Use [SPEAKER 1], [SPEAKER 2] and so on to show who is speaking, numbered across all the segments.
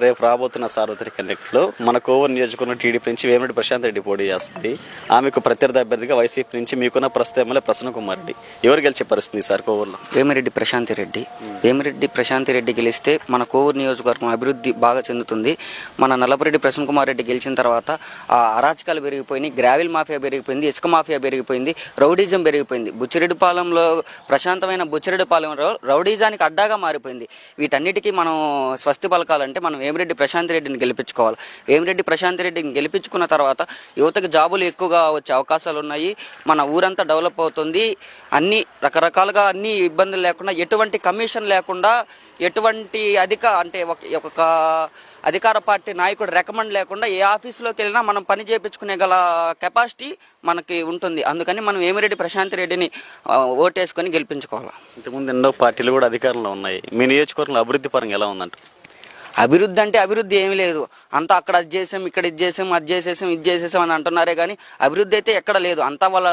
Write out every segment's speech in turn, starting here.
[SPEAKER 1] రేపు రాబోతున్న సార్వత్రిక ఎన్నికల్లో మన కోవూరు నియోజకవర్గం టీడీపీ నుంచి వేమిరెడ్డి ప్రశాంత్ రెడ్డి పోటీ చేస్తుంది. ఆమెకు ప్రత్యర్థి అభ్యర్థిగా వైసీపీ నుంచి మీకున్న ప్రస్తుత ఎమ్మెల్యే ప్రసన్న కుమార్ రెడ్డి. ఎవరు గెలిచే పరిస్థితి సార్ కోవూరులో?
[SPEAKER 2] వేమిరెడ్డి ప్రశాంత్ రెడ్డి. వేమిరెడ్డి ప్రశాంత్ రెడ్డి గెలిస్తే మన కోవూరు నియోజకవర్గం అభివృద్ధి బాగా చెందుతుంది. మన నల్లపురెడ్డి ప్రసన్న కుమార్ రెడ్డి గెలిచిన తర్వాత ఆ అరాచకాలు పెరిగిపోయినాయి, గ్రావిల్ మాఫియా పెరిగిపోయింది, ఇసుక మాఫియా పెరిగిపోయింది, రౌడీజం పెరిగిపోయింది. బుచ్చిరెడ్డిపాలెంలో ప్రశాంతమైన బుచ్చిరెడ్డిపాలెం రౌడీజానికి అడ్డాగా మారిపోయింది. వీటన్నిటికీ మనం స్వస్తి పలకాలంటే మనం వేమిరెడ్డి ప్రశాంత్ రెడ్డిని గెలిపించుకోవాలి. వేమిరెడ్డి ప్రశాంత్ రెడ్డిని గెలిపించుకున్న తర్వాత యువతకు జాబులు ఎక్కువగా వచ్చే అవకాశాలు ఉన్నాయి. మన ఊరంతా డెవలప్ అవుతుంది. అన్ని రకరకాలుగా అన్ని ఇబ్బందులు లేకుండా, ఎటువంటి కమిషన్ లేకుండా, ఎటువంటి ఒక అధికార పార్టీ నాయకుడు రికమెండ్ లేకుండా ఏ ఆఫీసులోకి వెళ్ళినా మనం పని చేయించుకునే గల కెపాసిటీ మనకి ఉంటుంది. అందుకని మనం వేమిరెడ్డి ప్రశాంత్ రెడ్డిని ఓటేసుకొని గెలిపించుకోవాలి.
[SPEAKER 1] ఇంతకుముందు ఎన్నో పార్టీలు కూడా అధికారంలో ఉన్నాయి. మీ నియోజకవర్గంలో అభివృద్ధి పరంగా ఎలా ఉందంట?
[SPEAKER 2] అభివృద్ధి అంటే అభివృద్ధి ఏమీ లేదు. అంతా అక్కడ అది చేసాం, ఇక్కడ ఇది చేసాం, అది చేసేసాం, ఇది చేసేసాం అని అంటున్నారే కానీ అభివృద్ధి అయితే ఎక్కడ లేదు. అంతా వాళ్ళ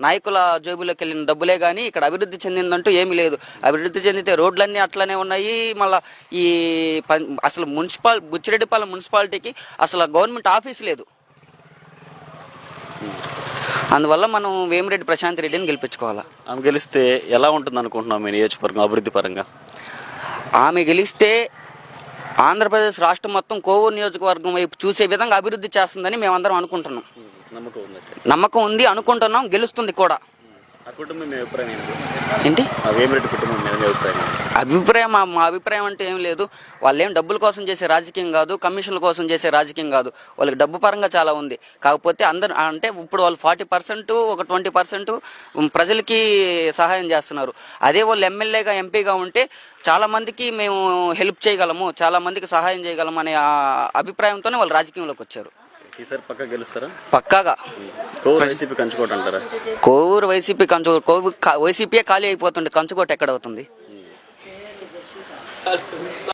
[SPEAKER 2] నాయకుల జేబులోకి వెళ్ళిన డబ్బులే కానీ ఇక్కడ అభివృద్ధి చెందిందంటూ ఏమీ లేదు. అభివృద్ధి చెందితే రోడ్లన్నీ అట్లనే ఉన్నాయి. మళ్ళీ ఈ అసలు బుచ్చిరెడ్డిపాలెం మున్సిపాలిటీకి అసలు గవర్నమెంట్ ఆఫీస్ లేదు. అందువల్ల మనం వేమిరెడ్డి ప్రశాంత్ రెడ్డిని గెలిపించుకోవాలా.
[SPEAKER 1] ఆమె గెలిస్తే ఎలా ఉంటుంది అనుకుంటున్నాం మీ నియోజకవర్గం అభివృద్ధి పరంగా?
[SPEAKER 2] ఆమె గెలిస్తే ఆంధ్రప్రదేశ్ రాష్ట్రం మొత్తం కోవూరు నియోజకవర్గం వైపు చూసే విధంగా అభివృద్ధి చేస్తుందని మేమందరం అనుకుంటున్నాం. నమ్మకం ఉంది, అనుకుంటున్నాం, గెలుస్తుంది కూడా. ఏంటి అభిప్రాయం? మా అభిప్రాయం అంటే ఏం లేదు. వాళ్ళు ఏం డబ్బుల కోసం చేసే రాజకీయం కాదు, కమిషన్ల కోసం చేసే రాజకీయం కాదు. వాళ్ళకి డబ్బు పరంగా చాలా ఉంది. కాకపోతే అందరు అంటే ఇప్పుడు వాళ్ళు 40%, ఒక 20% ప్రజలకి సహాయం చేస్తున్నారు. అదే వాళ్ళు ఎమ్మెల్యేగా, ఎంపీగా ఉంటే చాలామందికి మేము హెల్ప్ చేయగలము, చాలామందికి సహాయం చేయగలము అనే అభిప్రాయంతోనే వాళ్ళు రాజకీయంలోకి వచ్చారు.
[SPEAKER 1] ఈసారి పక్కా గెలుస్తారా?
[SPEAKER 2] పక్కాగా.
[SPEAKER 1] కోవూరు వైసీపీ కంచుకోట అంటారా?
[SPEAKER 2] కోవూరు వైసీపీ వైసీపీ ఖాళీ అయిపోతుంది. కంచుకోట ఎక్కడ అవుతుంది?